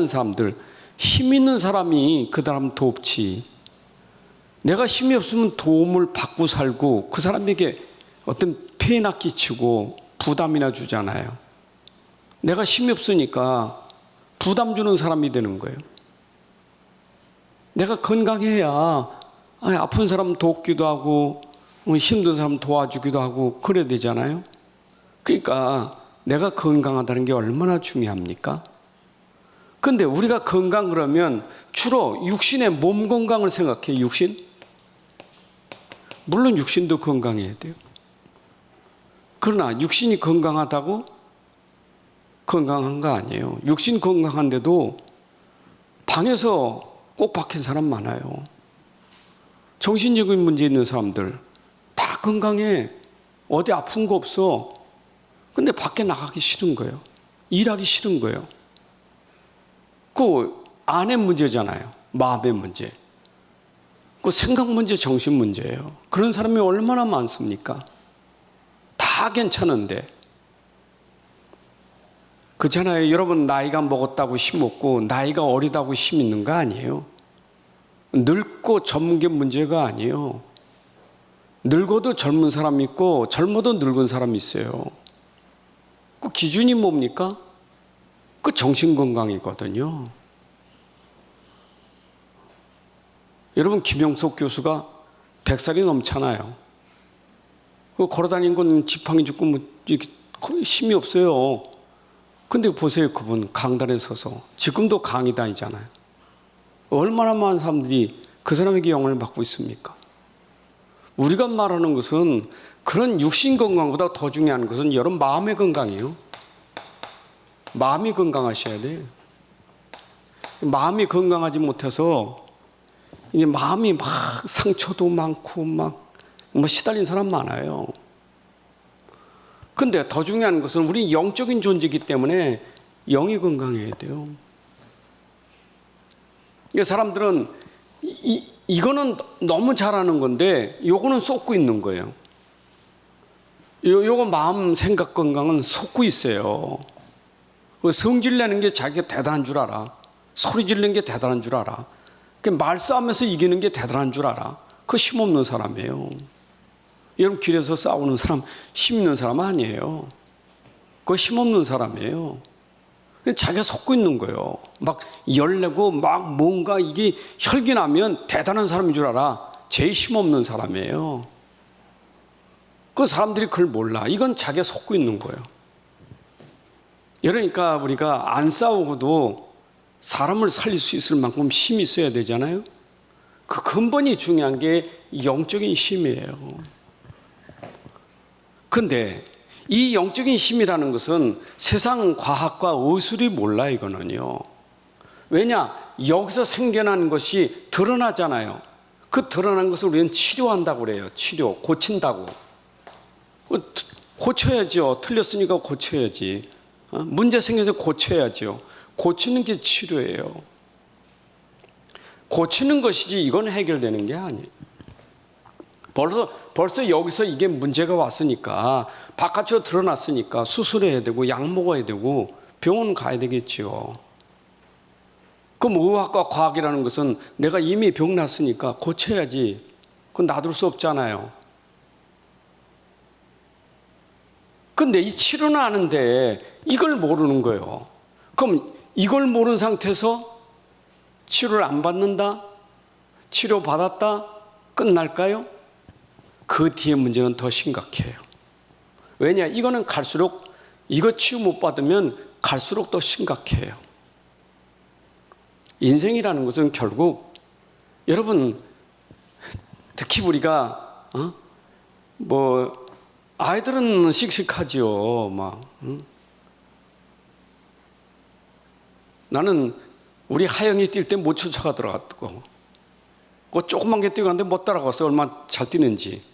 있는 사람들, 힘 있는 사람이 그 사람 돕지. 내가 힘이 없으면 도움을 받고 살고 그 사람에게 어떤 폐해나 끼치고 부담이나 주잖아요. 내가 힘이 없으니까 부담 주는 사람이 되는 거예요. 내가 건강해야 아픈 사람 돕기도 하고 힘든 사람 도와주기도 하고 그래야 되잖아요. 그러니까 내가 건강하다는 게 얼마나 중요합니까? 근데 우리가 건강 그러면 주로 육신의 몸 건강을 생각해. 육신? 물론 육신도 건강해야 돼요. 그러나 육신이 건강하다고 건강한 거 아니에요. 육신 건강한데도 방에서 꼭 박힌 사람 많아요. 정신적인 문제 있는 사람들 다 건강해. 어디 아픈 거 없어. 근데 밖에 나가기 싫은 거예요. 일하기 싫은 거예요. 그 안의 문제잖아요. 마음의 문제. 그 생각 문제, 정신 문제예요. 그런 사람이 얼마나 많습니까? 다 괜찮은데. 그렇잖아요. 여러분 나이가 먹었다고 힘 없고 나이가 어리다고 힘 있는 거 아니에요. 늙고 젊은 게 문제가 아니에요. 늙어도 젊은 사람 있고 젊어도 늙은 사람 있어요. 그 기준이 뭡니까? 그 정신건강이거든요. 여러분 김영석 교수가 100살이 넘잖아요. 걸어다니는 건 지팡이 짚고 뭐 힘이 없어요. 근데 보세요. 그분 강단에 서서 지금도 강의 다니잖아요. 얼마나 많은 사람들이 그 사람에게 영향을 받고 있습니까? 우리가 말하는 것은 그런 육신 건강보다 더 중요한 것은 여러분 마음의 건강이에요. 마음이 건강하셔야 돼요. 마음이 건강하지 못해서 이게 마음이 막 상처도 많고 막 시달린 사람 많아요. 근데 더 중요한 것은 우리 영적인 존재이기 때문에 영이 건강해야 돼요. 사람들은 이거는 너무 잘하는 건데 요거는 쏟고 있는 거예요. 요거 마음 생각 건강은 쏟고 있어요. 성질 내는 게 자기가 대단한 줄 알아. 소리 지르는 게 대단한 줄 알아. 말싸움에서 이기는 게 대단한 줄 알아. 그거 힘없는 사람이에요. 여러분 길에서 싸우는 사람 힘 있는 사람 아니에요. 그거 힘없는 사람이에요. 자기가 속고 있는 거예요. 막 열내고 막 뭔가 이게 혈기나면 대단한 사람인 줄 알아. 제일 힘없는 사람이에요. 그 사람들이 그걸 몰라. 이건 자기가 속고 있는 거예요. 그러니까 우리가 안 싸우고도 사람을 살릴 수 있을 만큼 힘이 있어야 되잖아요. 그 근본이 중요한 게 영적인 힘이에요. 근데 이 영적인 힘이라는 것은 세상 과학과 의술이 몰라 이거는요. 왜냐? 여기서 생겨난 것이 드러나잖아요. 그 드러난 것을 우리는 치료한다고 그래요. 치료, 고친다고. 고쳐야죠. 틀렸으니까 고쳐야지. 문제 생겨서 고쳐야죠. 고치는 게 치료예요. 고치는 것이지 이건 해결되는 게 아니에요. 벌써 여기서 이게 문제가 왔으니까 바깥으로 드러났으니까 수술해야 되고 약 먹어야 되고 병원 가야 되겠죠. 그럼 의학과 과학이라는 것은 내가 이미 병 났으니까 고쳐야지. 그건 놔둘 수 없잖아요. 근데 이 치료는 아는데 이걸 모르는 거예요. 그럼 이걸 모르는 상태에서 치료를 안 받는다? 치료 받았다? 끝날까요? 그 뒤에 문제는 더 심각해요. 왜냐? 이거는 갈수록 이거 치유 못 받으면 갈수록 더 심각해요. 인생이라는 것은 결국 여러분 특히 우리가 아이들은 씩씩하지요. 나는 우리 하영이 뛸 때 못 쫓아가더라고. 그 조그만 게 뛰어갔는데 못 따라갔어. 얼마나 잘 뛰는지.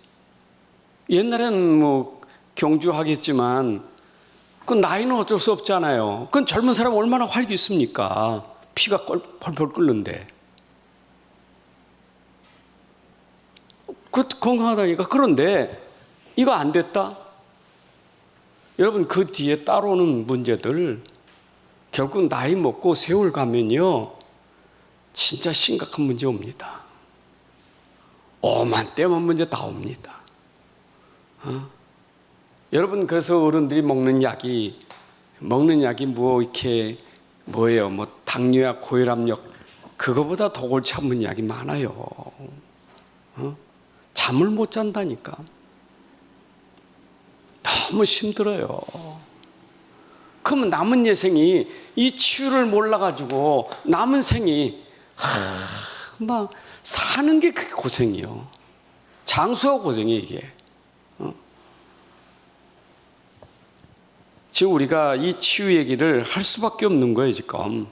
옛날에는 경주하겠지만 그 나이는 어쩔 수 없잖아요. 그건 젊은 사람 얼마나 활기 있습니까? 피가 펄펄 끓는데. 건강하다니까. 그런데 이거 안 됐다? 여러분 그 뒤에 따라오는 문제들 결국 나이 먹고 세월 가면요, 진짜 심각한 문제 옵니다. 오만 때만 문제 다 옵니다. 여러분, 그래서 어른들이 먹는 약이 뭐 이렇게 뭐예요? 뭐 당뇨약, 고혈압약, 그거보다 더 골치 아픈 약이 많아요. 잠을 못 잔다니까. 너무 힘들어요. 그러면 남은 여생이 이 치유를 몰라가지고 남은 생이 막 사는 게 그게 고생이요. 장수가 고생이 이게. 지금 우리가 이 치유 얘기를 할 수밖에 없는 거예요, 지금.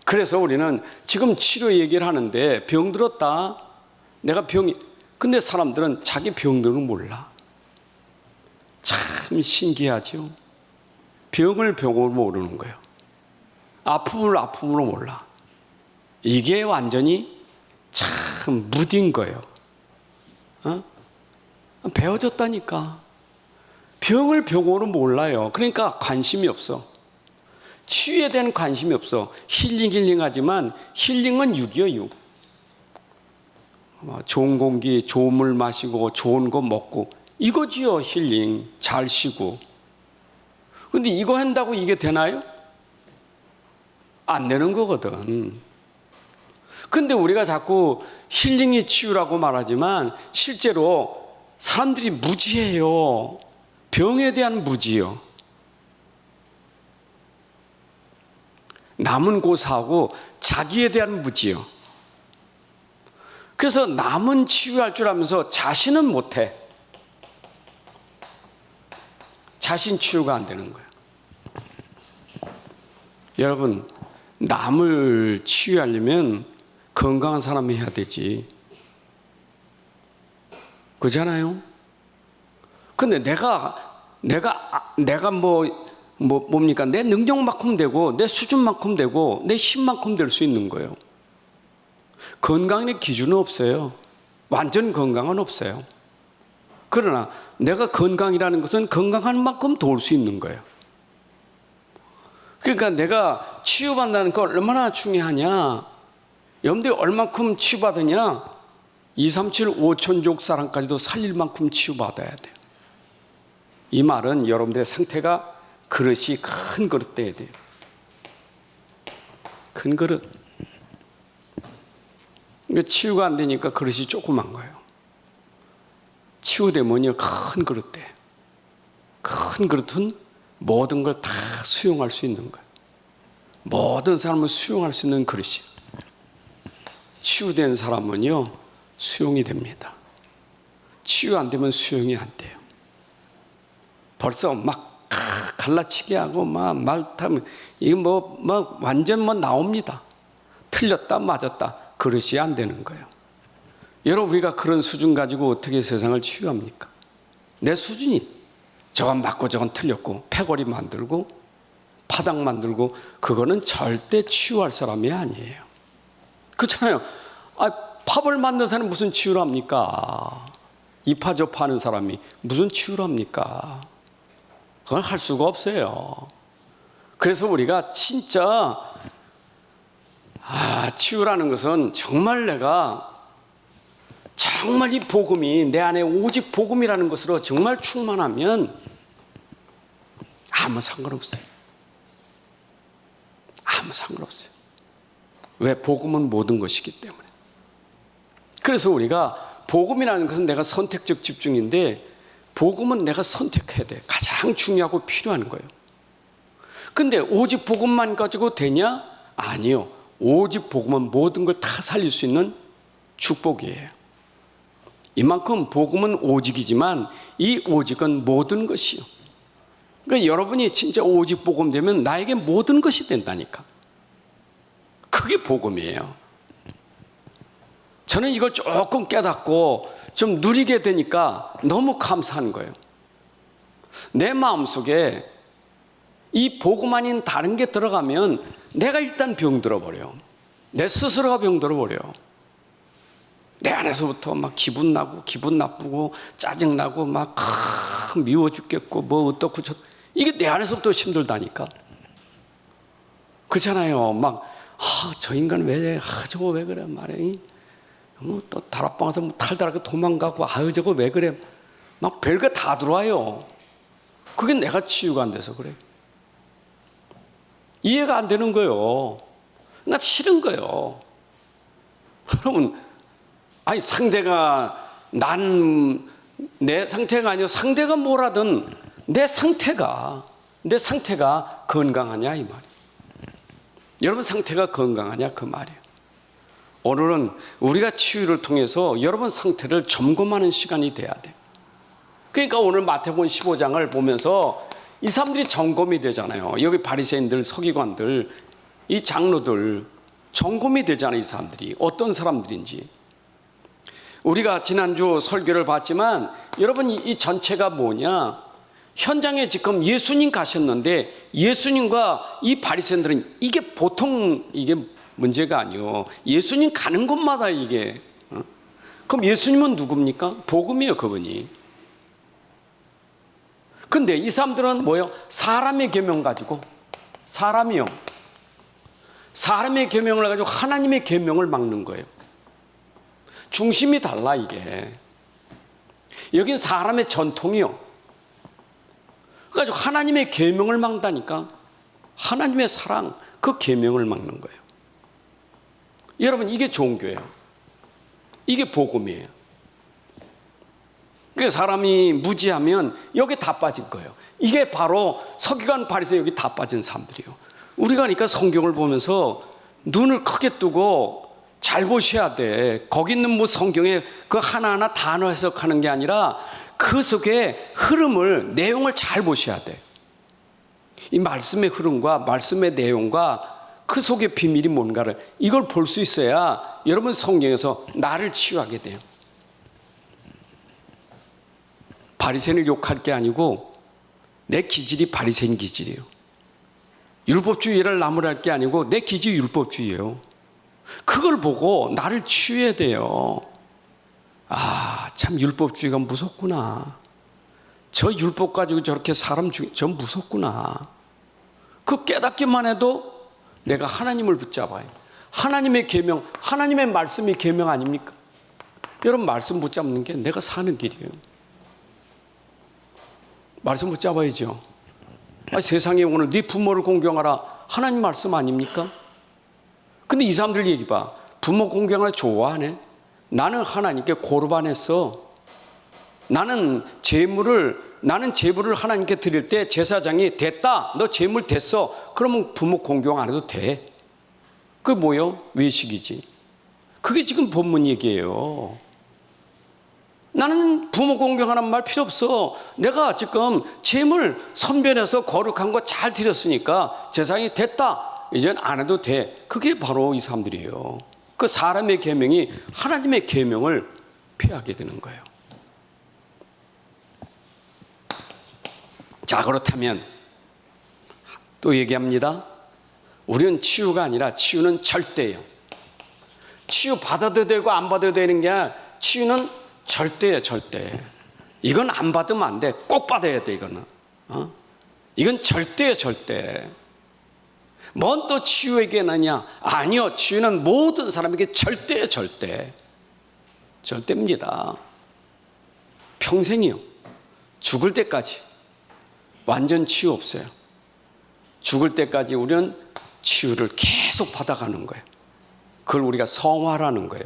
그래서 우리는 지금 치료 얘기를 하는데 병 들었다. 근데 사람들은 자기 병들은 몰라. 참 신기하죠. 병을 병으로 모르는 거예요. 아픔을 아픔으로 몰라. 이게 완전히 참 무딘 거예요. 배워졌다니까. 병을 병으로 몰라요. 그러니까 관심이 없어. 치유에 대한 관심이 없어. 힐링 하지만 힐링은 육이요, 육. 좋은 공기, 좋은 물 마시고 좋은 거 먹고 이거지요, 힐링. 잘 쉬고. 근데 이거 한다고 이게 되나요? 안 되는 거거든. 근데 우리가 자꾸 힐링이 치유라고 말하지만 실제로 사람들이 무지해요. 병에 대한 무지요. 남은 고사하고 자기에 대한 무지요. 그래서 남은 치유할 줄 알면서 자신은 못해. 자신 치유가 안 되는 거예요. 여러분, 남을 치유하려면 건강한 사람이 해야 되지. 그렇잖아요? 근데 내가 뭡니까? 내 능력만큼 되고, 내 수준만큼 되고, 내 힘만큼 될 수 있는 거예요. 건강의 기준은 없어요. 완전 건강은 없어요. 그러나 내가 건강이라는 것은 건강한 만큼 도울 수 있는 거예요. 그러니까 내가 치유받는다는 거 얼마나 중요하냐. 여러분들이 얼만큼 치유받으냐. 237, 5천족 사람까지도 살릴 만큼 치유받아야 돼요. 이 말은 여러분들의 상태가 그릇이 큰 그릇 돼야 돼요. 큰 그릇. 그러니까 치유가 안 되니까 그릇이 조그만 거예요. 치유되면요, 큰 그릇 돼. 큰 그릇은 모든 걸 다 수용할 수 있는 거예요. 모든 사람을 수용할 수 있는 그릇이. 치유된 사람은요, 수용이 됩니다. 치유 안 되면 수용이 안 돼요. 벌써 막 갈라치기 하고 막 말타면 이게 막 완전 나옵니다. 틀렸다 맞았다 그릇이 안 되는 거예요. 여러분, 우리가 그런 수준 가지고 어떻게 세상을 치유합니까? 내 수준이 저건 맞고 저건 틀렸고 패거리 만들고 파당 만들고 그거는 절대 치유할 사람이 아니에요. 그렇잖아요. 팝을 만든 사람이 무슨 치유를 합니까? 이파저파 하는 사람이 무슨 치유를 합니까? 그건 할 수가 없어요. 그래서 우리가 진짜 치유라는 것은 정말 이 복음이 내 안에 오직 복음이라는 것으로 정말 충만하면 아무 상관없어요. 아무 상관없어요. 왜? 복음은 모든 것이기 때문에. 그래서 우리가 복음이라는 것은 내가 선택적 집중인데 복음은 내가 선택해야 돼. 가장 중요하고 필요한 거예요. 근데 오직 복음만 가지고 되냐? 아니요. 오직 복음은 모든 걸 다 살릴 수 있는 축복이에요. 이만큼 복음은 오직이지만 이 오직은 모든 것이요. 그러니까 여러분이 진짜 오직 복음 되면 나에게 모든 것이 된다니까. 그게 복음이에요. 저는 이걸 조금 깨닫고 좀 누리게 되니까 너무 감사한 거예요. 내 마음속에 이 복음 아닌 다른 게 들어가면 내가 일단 병들어 버려요. 내 스스로가 병들어 버려요. 내 안에서부터 막 기분 나고 기분 나쁘고 짜증 나고 막 미워 죽겠고 뭐 어떻고 이게 내 안에서부터 힘들다니까. 그렇잖아요. 막, 저 인간 저거 왜 그래, 말이야. 또 다락방 와서 탈달하게 도망가고, 저거 왜 그래. 막 별거 다 들어와요. 그게 내가 치유가 안 돼서 그래. 이해가 안 되는 거예요. 나 싫은 거예요. 여러분, 상대가 내 상태가 아니고 상대가 뭐라든 내 상태가 건강하냐 이 말이에요. 여러분 상태가 건강하냐 그 말이에요. 오늘은 우리가 치유를 통해서 여러분 상태를 점검하는 시간이 돼야 돼요. 그러니까 오늘 마태복음 15장을 보면서 이 사람들이 점검이 되잖아요. 여기 바리새인들, 서기관들, 이 장로들 점검이 되잖아요. 이 사람들이 어떤 사람들인지. 우리가 지난주 설교를 봤지만 여러분 이 전체가 뭐냐, 현장에 지금 예수님 가셨는데 예수님과 이 바리새인들은 이게 보통 이게 문제가 아니요. 예수님 가는 곳마다 이게 그럼 예수님은 누굽니까? 복음이에요. 그분이. 근데 이 사람들은 뭐예요? 사람의 계명 가지고 사람의 계명을 가지고 하나님의 계명을 막는 거예요. 중심이 달라 이게. 여긴 사람의 전통이요. 그래가지고 하나님의 계명을 막다니까 하나님의 사랑 그 계명을 막는 거예요. 여러분 이게 종교예요. 이게 복음이에요. 그 사람이 무지하면 여기 다 빠질 거예요. 이게 바로 서기관 바리새인 여기 다 빠진 사람들이에요. 우리가 그러니까 성경을 보면서 눈을 크게 뜨고 잘 보셔야 돼. 거기 있는 뭐 성경에 그 하나하나 단어 해석하는 게 아니라 그 속에 흐름을, 내용을 잘 보셔야 돼. 이 말씀의 흐름과 말씀의 내용과 그 속에 비밀이 뭔가를 이걸 볼 수 있어야 여러분 성경에서 나를 치유하게 돼요. 바리새인을 욕할 게 아니고 내 기질이 바리새인 기질이에요. 율법주의를 나무랄 게 아니고 내 기질이 율법주의예요. 그걸 보고 나를 치유해야 돼요. 참 율법주의가 무섭구나. 저 율법 가지고 저렇게 사람 저 무섭구나. 그 깨닫기만 해도 내가 하나님을 붙잡아요. 하나님의 계명, 하나님의 말씀이 계명 아닙니까? 여러분 말씀 붙잡는 게 내가 사는 길이에요. 말씀 붙잡아야죠. 세상에 오늘 네 부모를 공경하라 하나님 말씀 아닙니까? 근데 이 사람들 얘기 봐. 부모 공경하라 좋아하네. 나는 하나님께 고르반했어. 나는 제물을 하나님께 드릴 때 제사장이 됐다. 너 제물 됐어. 그러면 부모 공경 안 해도 돼. 그게 뭐예요? 외식이지. 그게 지금 본문 얘기예요. 나는 부모 공경하는 말 필요 없어. 내가 지금 제물 선별해서 거룩한 거 잘 드렸으니까 제사장이 됐다. 이젠 안 해도 돼. 그게 바로 이 사람들이에요. 그 사람의 계명이 하나님의 계명을 피하게 되는 거예요. 자, 그렇다면 또 얘기합니다. 우리는 치유가 아니라 치유는 절대예요. 치유 받아도 되고 안 받아도 되는 게 아니라 치유는 절대예요. 절대. 이건 안 받으면 안 돼. 꼭 받아야 돼. 이거는. 이건 절대예요. 절대. 뭔 또 치유에게느냐? 아니요. 치유는 모든 사람에게 절대예요. 절대. 절대입니다. 평생이요. 죽을 때까지 완전 치유 없어요. 죽을 때까지 우리는 치유를 계속 받아가는 거예요. 그걸 우리가 성화라는 거예요.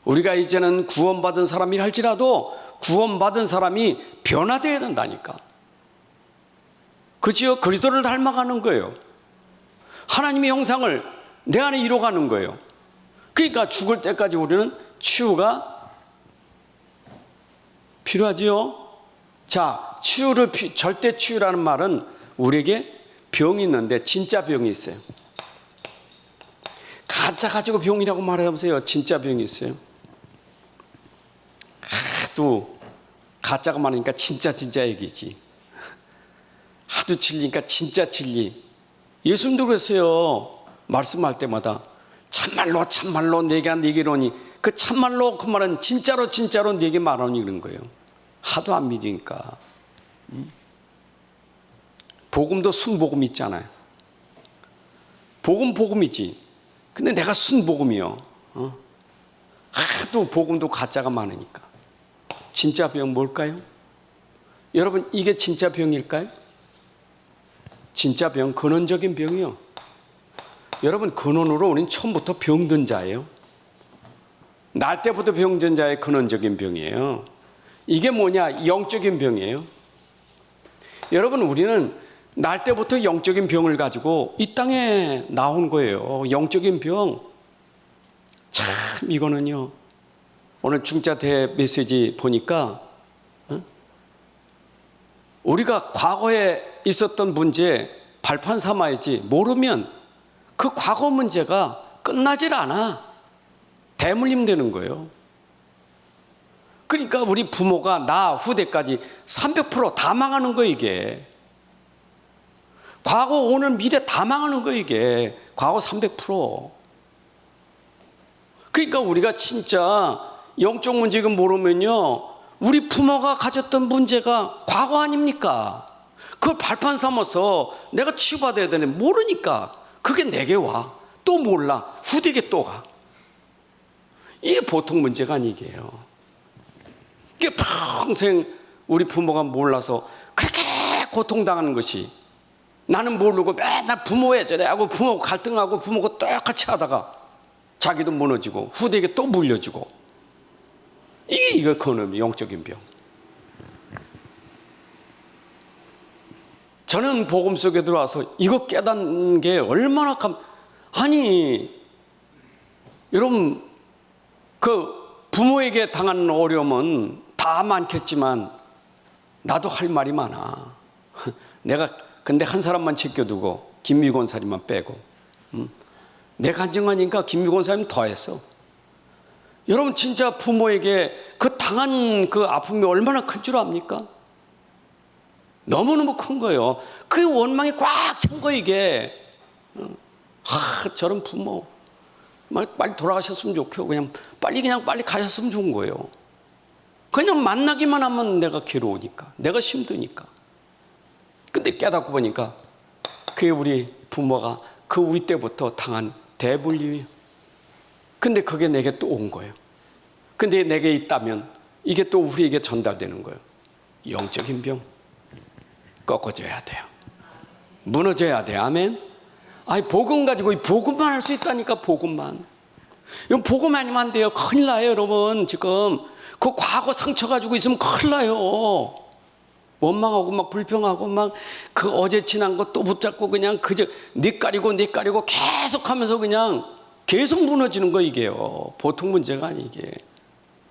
우리가 이제는 구원받은 사람이라 할지라도 구원받은 사람이 변화되어야 된다니까. 그지요? 그리스도를 닮아가는 거예요. 하나님의 형상을 내 안에 이뤄가는 거예요. 그러니까 죽을 때까지 우리는 치유가 필요하지요. 자, 절대 치유라는 말은 우리에게 병이 있는데 진짜 병이 있어요. 가짜 가지고 병이라고 말해보세요. 진짜 병이 있어요. 하도 가짜가 많으니까 진짜 얘기지. 하도 진리니까 진짜 진리. 예수님도 그랬어요. 말씀할 때마다 참말로 내가 네게로니, 그 참말로 그 말은 진짜로 네게 말하니 그런 거예요. 하도 안 믿으니까. 복음도 순복음 있잖아요. 복음이지. 근데 내가 쓴 복음이요. 하도 복음도 가짜가 많으니까. 진짜 병 뭘까요? 여러분, 이게 진짜 병일까요? 진짜 병, 근원적인 병이요. 여러분, 근원으로 우리는 처음부터 병든 자예요. 날 때부터 병든 자의 근원적인 병이에요. 이게 뭐냐? 영적인 병이에요. 여러분, 우리는 날 때부터 영적인 병을 가지고 이 땅에 나온 거예요. 영적인 병. 참, 이거는요. 오늘 중자대 메시지 보니까 우리가 과거에 있었던 문제 발판 삼아야지, 모르면 그 과거 문제가 끝나질 않아. 대물림 되는 거예요. 그러니까 우리 부모가 나 후대까지 300%다 망하는 거예요, 이게. 과거, 오늘, 미래 다 망하는 거예요, 이게. 과거 300%. 그러니까 우리가 진짜 영적 문제가 모르면요, 우리 부모가 가졌던 문제가 과거 아닙니까? 그걸 발판 삼아서 내가 치유받아야 되는데 모르니까 그게 내게 와. 또 몰라. 후대에 또 가. 이게 보통 문제가 아니게요. 이게 평생 우리 부모가 몰라서 그렇게 고통당하는 것이, 나는 모르고 맨날 부모에 저래 하고 부모하고 갈등하고 부모하고 똑같이 하다가 자기도 무너지고 후대에게 또 물려주고, 이게 그놈의 영적인 병. 저는 복음 속에 들어와서 이거 깨닫는 게 얼마나 아니, 여러분, 그 부모에게 당하는 어려움은 다 많겠지만 나도 할 말이 많아. 근데 한 사람만 지켜두고 김미 권사님만 빼고, 내가 간증하니까 김미 권사님 더했어. 여러분, 진짜 부모에게 그 당한 그 아픔이 얼마나 큰 줄 압니까? 너무너무 큰 거예요. 그 원망이 꽉 찬 거, 이게. 저런 부모 빨리 돌아가셨으면 좋겠고, 그냥 빨리 가셨으면 좋은 거예요. 그냥 만나기만 하면 내가 괴로우니까, 내가 힘드니까. 근데 깨닫고 보니까 그게 우리 부모가 그 우리 때부터 당한 대불림이에요. 근데 그게 내게 또 온 거예요. 근데 내게 있다면 이게 또 우리에게 전달되는 거예요. 영적인 병. 꺾어져야 돼요. 무너져야 돼요. 아멘. 아니, 복음 가지고 복음만 할 수 있다니까, 복음만. 이건 복음 아니면 안 돼요. 큰일 나요, 여러분. 지금 그 과거 상처 가지고 있으면 큰일 나요. 원망하고 막 불평하고 막 그 어제 지난 거 또 붙잡고 그냥 그저 뇌까리고 계속하면서 그냥 계속 무너지는 거, 이게요. 보통 문제가 아니게.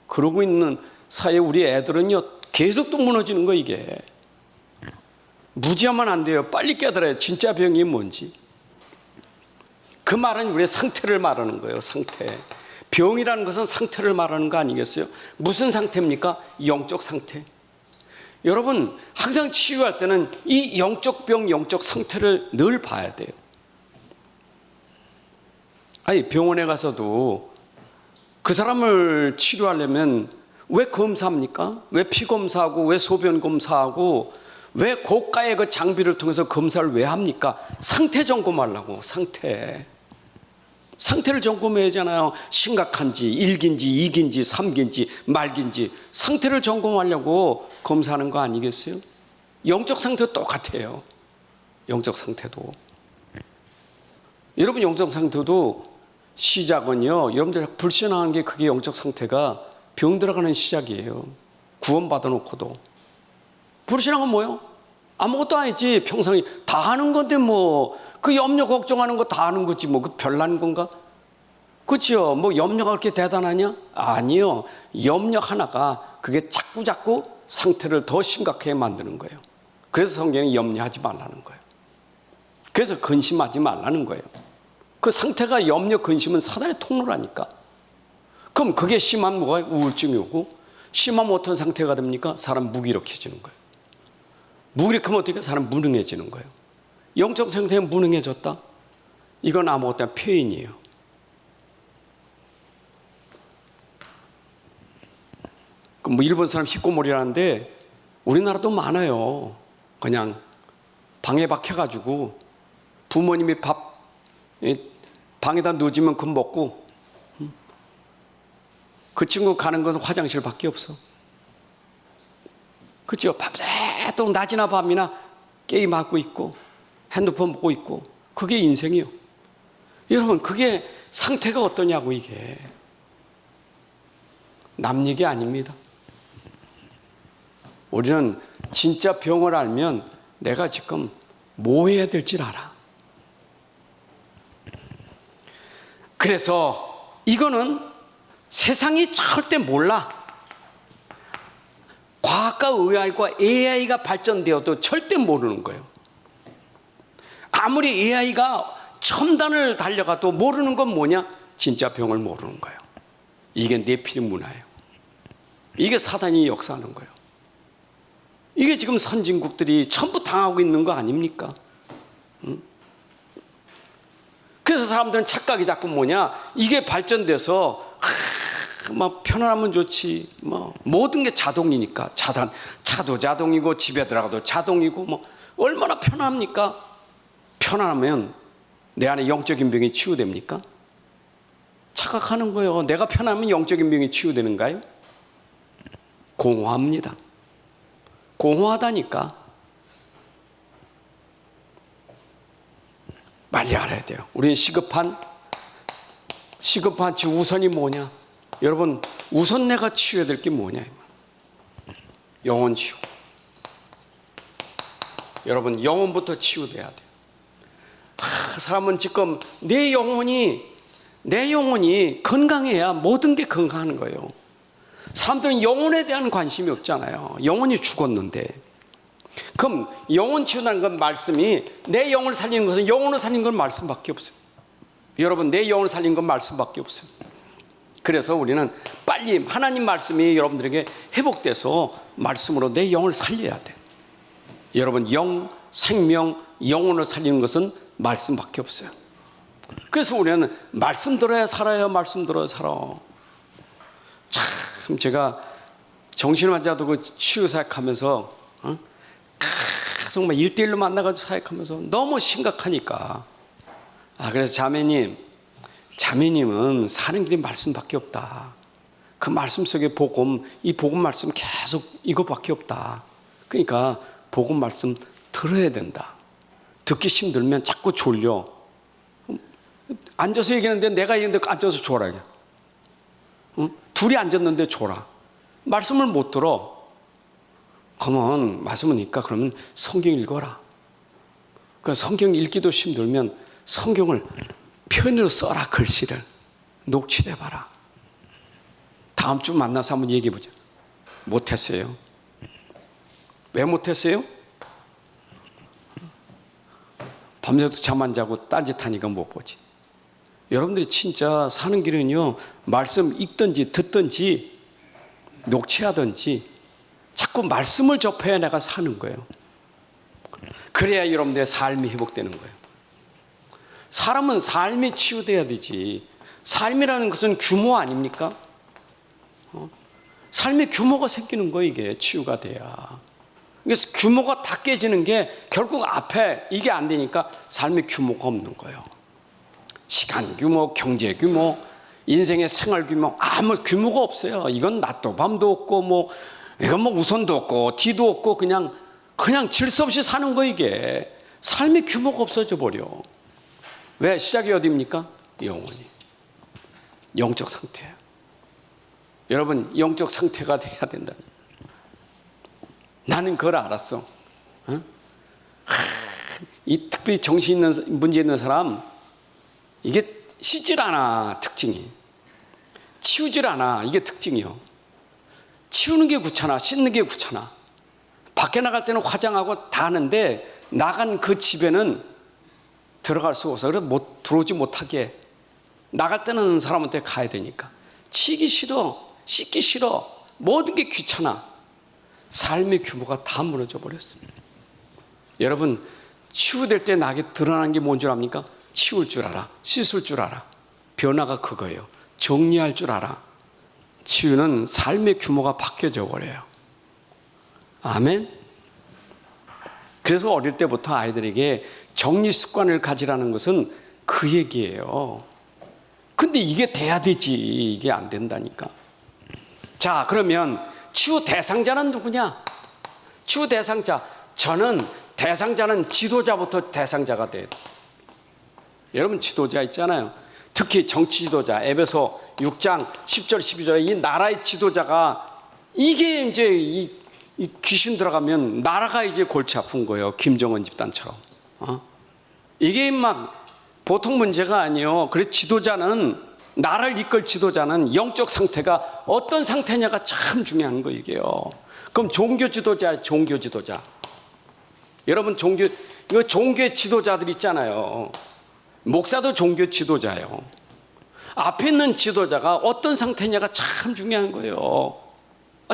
그러고 있는 사이에 우리 애들은요, 계속 또 무너지는 거, 이게. 무지하면 안 돼요. 빨리 깨달아요. 진짜 병이 뭔지. 그 말은 우리의 상태를 말하는 거예요. 상태. 병이라는 것은 상태를 말하는 거 아니겠어요? 무슨 상태입니까? 영적 상태. 여러분, 항상 치유할 때는 이 영적 병, 영적 상태를 늘 봐야 돼요. 아니, 병원에 가서도 그 사람을 치료하려면 왜 검사합니까? 왜 피 검사하고 왜 소변 검사하고 왜 고가의 그 장비를 통해서 검사를 왜 합니까? 상태 점검하려고. 상태를 점검해야 하잖아요. 심각한지 1기인지 2기인지 3기인지 말기인지 상태를 점검하려고 검사하는 거 아니겠어요? 영적 상태도 똑같아요. 영적 상태도. 여러분, 영적 상태도 시작은요, 여러분들 불신앙한 게 그게 영적 상태가 병 들어가는 시작이에요. 구원받아 놓고도. 불신앙은 뭐예요? 아무것도 아니지. 평생 다 하는 건데 뭐 그 염려 걱정하는 거 다 하는 거지 뭐 그 별난 건가? 그렇죠. 뭐 염려가 그렇게 대단하냐? 아니요. 염려 하나가 그게 자꾸 상태를 더 심각하게 만드는 거예요. 그래서 성경이 염려하지 말라는 거예요. 그래서 근심하지 말라는 거예요. 그 상태가 염려, 근심은 사단의 통로라니까. 그럼 그게 심한 뭐가 우울증이 오고, 심하면 어떤 상태가 됩니까? 사람 무기력해지는 거예요. 무기력하면 어떻게? 사람 무능해지는 거예요. 영적 상태에 무능해졌다? 이건 아무것도 아니라 폐인이에요. 뭐 일본 사람 히코모리라는데 우리나라도 많아요. 그냥 방에 박혀가지고 부모님이 밥 방에다 누워지면 그 먹고, 그 친구 가는 건 화장실밖에 없어. 그렇죠? 밤새 또 낮이나 밤이나 게임하고 있고 핸드폰 보고 있고, 그게 인생이요. 여러분, 그게 상태가 어떠냐고. 이게 남 얘기 아닙니다. 우리는 진짜 병을 알면 내가 지금 뭐 해야 될지 알아. 그래서 이거는 세상이 절대 몰라. 과학과 의학과 AI가 발전되어도 절대 모르는 거예요. 아무리 AI가 첨단을 달려가도 모르는 건 뭐냐? 진짜 병을 모르는 거예요. 이게 네피림 문화예요. 이게 사단이 역사하는 거예요. 이게 지금 선진국들이 전부 당하고 있는 거 아닙니까? 그래서 사람들은 착각이 자꾸 뭐냐? 이게 발전돼서 막 편안하면 좋지. 뭐 모든 게 자동이니까. 차도 자동이고 집에 들어가도 자동이고 뭐 얼마나 편합니까? 편안하면 내 안에 영적인 병이 치유됩니까? 착각하는 거예요. 내가 편하면 영적인 병이 치유되는가요? 공허합니다. 공허하다니까. 빨리 알아야 돼요. 우리는 시급한 우선이 뭐냐? 여러분, 우선 내가 치유해야 될 게 뭐냐? 영혼 치유. 여러분, 영혼부터 치유돼야 돼요. 사람은 지금 내 영혼이 건강해야 모든 게 건강한 거예요. 사람들은 영혼에 대한 관심이 없잖아요. 영혼이 죽었는데. 그럼 영혼 치유라는 건 말씀이, 내 영혼을 살리는 것은 영혼을 살리는 건 말씀밖에 없어요. 여러분, 내 영혼을 살리는 건 말씀밖에 없어요. 그래서 우리는 빨리 하나님 말씀이 여러분들에게 회복돼서 말씀으로 내 영혼을 살려야 돼요. 여러분, 생명, 영혼을 살리는 것은 말씀밖에 없어요. 그래서 우리는 말씀 들어야 살아요. 말씀 들어야 살아. 참, 제가 정신환자도 그 치유 사역하면서 정말 1대1로 만나가지고 사역하면서 너무 심각하니까, 그래서 자매님은 사는 길이 말씀밖에 없다. 그 말씀 속에 복음, 이 복음 말씀 계속 이것밖에 없다. 그러니까 복음 말씀 들어야 된다. 듣기 힘들면 자꾸 졸려. 앉아서 얘기하는데 내가 얘기하는데 앉아서 졸아. 둘이 앉았는데 졸아. 말씀을 못 들어. 그러면 말씀이니까 그러면 성경 읽어라. 그러니까 성경 읽기도 힘들면 성경을 편으로 써라. 글씨를 녹취해봐라. 다음 주 만나서 한번 얘기해보자. 못했어요. 왜 못했어요? 밤새도 잠 안 자고 딴짓하니까 못 보지. 여러분들이 진짜 사는 길은요, 말씀 읽든지 듣든지 녹취하든지 자꾸 말씀을 접해야 내가 사는 거예요. 그래야 여러분들의 삶이 회복되는 거예요. 사람은 삶이 치유돼야 되지. 삶이라는 것은 규모 아닙니까? 삶의 규모가 생기는 거예요. 이게 치유가 돼야. 그래서 규모가 다 깨지는 게 결국 앞에 이게 안 되니까 삶의 규모가 없는 거예요. 시간 규모, 경제 규모, 인생의 생활 규모, 아무 규모가 없어요. 이건 낮도 밤도 없고 이건 우선도 없고 뒤도 없고 그냥 질서 없이 사는 거. 이게 삶의 규모가 없어져 버려. 왜? 시작이 어디입니까? 영혼이. 영적 상태예요. 여러분, 영적 상태가 돼야 된다. 나는 그걸 알았어. 이 특별히 정신 있는 문제 있는 사람, 이게 씻질 않아. 특징이 치우질 않아. 이게 특징이요. 치우는 게 귀찮아. 씻는 게 귀찮아. 밖에 나갈 때는 화장하고 다 하는데 나간 그 집에는 들어갈 수 없어. 그래서 들어오지 못하게 나갈 때는 사람한테 가야 되니까. 치기 싫어. 씻기 싫어. 모든 게 귀찮아. 삶의 규모가 다 무너져 버렸습니다. 여러분, 치유될 때 나게 드러나는 게 뭔 줄 압니까? 치울 줄 알아. 씻을 줄 알아. 변화가 그거예요. 정리할 줄 알아. 치유는 삶의 규모가 바뀌어져 버려요. 아멘. 그래서 어릴 때부터 아이들에게 정리 습관을 가지라는 것은 그 얘기예요. 근데 이게 돼야 되지. 이게 안 된다니까. 자, 그러면 치유 대상자는 누구냐? 치유 대상자. 저는 대상자는 지도자부터 대상자가 돼요. 여러분 지도자 있잖아요. 특히 정치 지도자. 에베소 6장 10절 12절에 이 나라의 지도자가 이게 이제 이 귀신 들어가면 나라가 이제 골치 아픈 거예요. 김정은 집단처럼. 이게 막 보통 문제가 아니에요. 그래서 지도자는, 나라를 이끌 지도자는 영적 상태가 어떤 상태냐가 참 중요한 거예요. 이게요. 그럼 종교 지도자, 종교 지도자. 여러분 이거 종교의 지도자들 있잖아요. 목사도 종교 지도자예요. 앞에 있는 지도자가 어떤 상태냐가 참 중요한 거예요.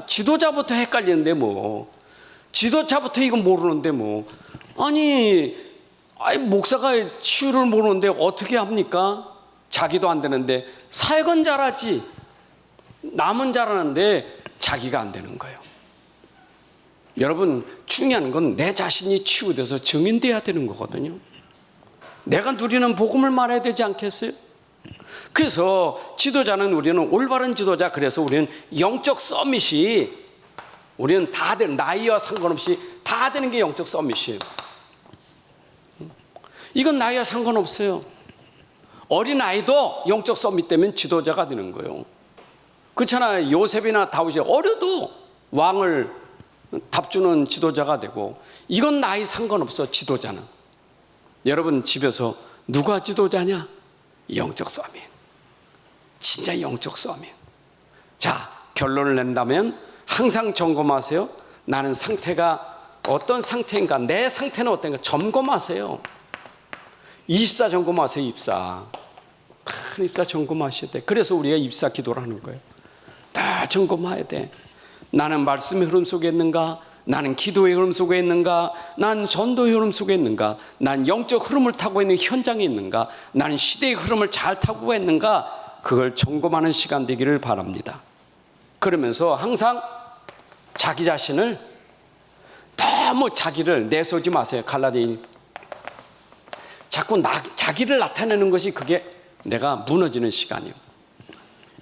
지도자부터 헷갈리는데 뭐. 지도자부터 이거 모르는데 뭐. 아니 목사가 치유를 모르는데 어떻게 합니까? 자기도 안 되는데 사역은 잘하지. 남은 잘하는데 자기가 안 되는 거예요. 여러분 중요한 건 내 자신이 치유돼서 증인돼야 되는 거거든요. 내가 누리는 복음을 말해야 되지 않겠어요? 그래서 지도자는, 우리는 올바른 지도자, 그래서 우리는 영적 서밋이, 우리는 다 되는, 나이와 상관없이 다 되는 게 영적 서밋이에요. 이건 나이와 상관없어요. 어린아이도 영적 서밋 되면 지도자가 되는 거예요. 그렇잖아요. 요셉이나 다윗이 어려도 왕을 답주는 지도자가 되고, 이건 나이 상관없어. 지도자는. 여러분 집에서 누가 지도자냐? 영적 서밋. 진짜 영적 서밋. 자, 결론을 낸다면 항상 점검하세요. 나는 상태가 어떤 상태인가, 내 상태는 어떤가 점검하세요. 24 점검하세요. 입사. 큰 입사 점검하셔야 돼. 그래서 우리가 입사 기도를 하는 거예요. 다 점검해야 돼. 나는 말씀의 흐름 속에 있는가? 나는 기도의 흐름 속에 있는가? 난 전도의 흐름 속에 있는가? 난 영적 흐름을 타고 있는 현장에 있는가? 나는 시대의 흐름을 잘 타고 있는가? 그걸 점검하는 시간 되기를 바랍니다. 그러면서 항상 자기 자신을 너무 자기를 내세우지 마세요. 갈라디아 자꾸 자기를 나타내는 것이, 그게 내가 무너지는 시간이에요.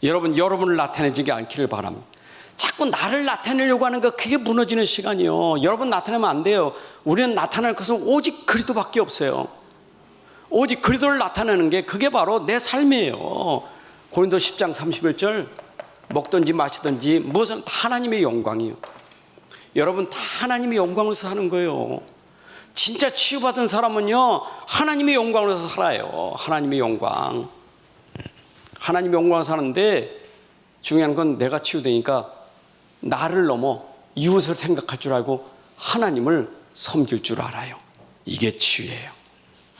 여러분을 나타내지 않기를 바랍니다. 자꾸 나를 나타내려고 하는 거, 그게 무너지는 시간이요. 여러분 나타내면 안 돼요. 우리는 나타낼 것은 오직 그리스도밖에 없어요. 오직 그리스도를 나타내는 게, 그게 바로 내 삶이에요. 고린도 10장 31절, 먹든지 마시든지 무엇은 다 하나님의 영광이에요. 여러분 다 하나님의 영광으로서 하는 거예요. 진짜 치유받은 사람은요, 하나님의 영광으로서 살아요. 하나님의 영광. 하나님의 영광으로 사는데, 중요한 건 내가 치유되니까 나를 넘어 이웃을 생각할 줄 알고 하나님을 섬길 줄 알아요. 이게 치유예요.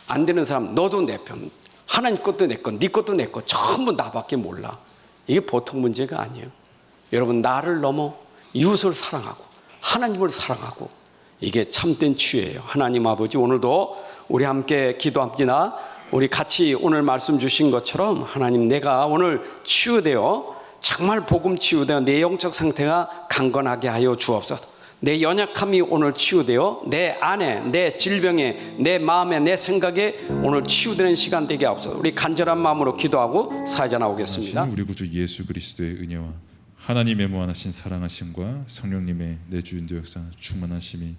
안 되는 사람, 너도 내 편, 하나님 것도 내 것, 네 것도 내 것, 전부 나밖에 몰라. 이게 보통 문제가 아니에요. 여러분, 나를 넘어 이웃을 사랑하고 하나님을 사랑하고, 이게 참된 치유예요. 하나님 아버지, 오늘도 우리 함께 기도합니다. 우리 같이 오늘 말씀 주신 것처럼, 하나님, 내가 오늘 치유되어 정말 복음 치유되어 내 영적 상태가 강건하게 하여 주옵소서. 내 연약함이 오늘 치유되어 내 안에, 내 질병에, 내 마음에, 내 생각에 오늘 치유되는 시간 되게 하옵소서. 우리 간절한 마음으로 기도하고 사회자 나오겠습니다. 우리 구주 예수 그리스도의 은혜와 하나님의 무한하신 사랑하심과 성령님의 내주인도 역사 충만하심이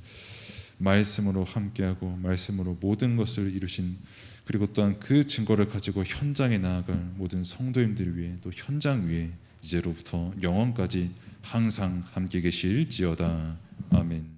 말씀으로 함께하고 말씀으로 모든 것을 이루신, 그리고 또한 그 증거를 가지고 현장에 나아갈 모든 성도님들 위해, 또 현장 위에 이제로부터 영원까지 항상 함께 계실지어다. 아멘.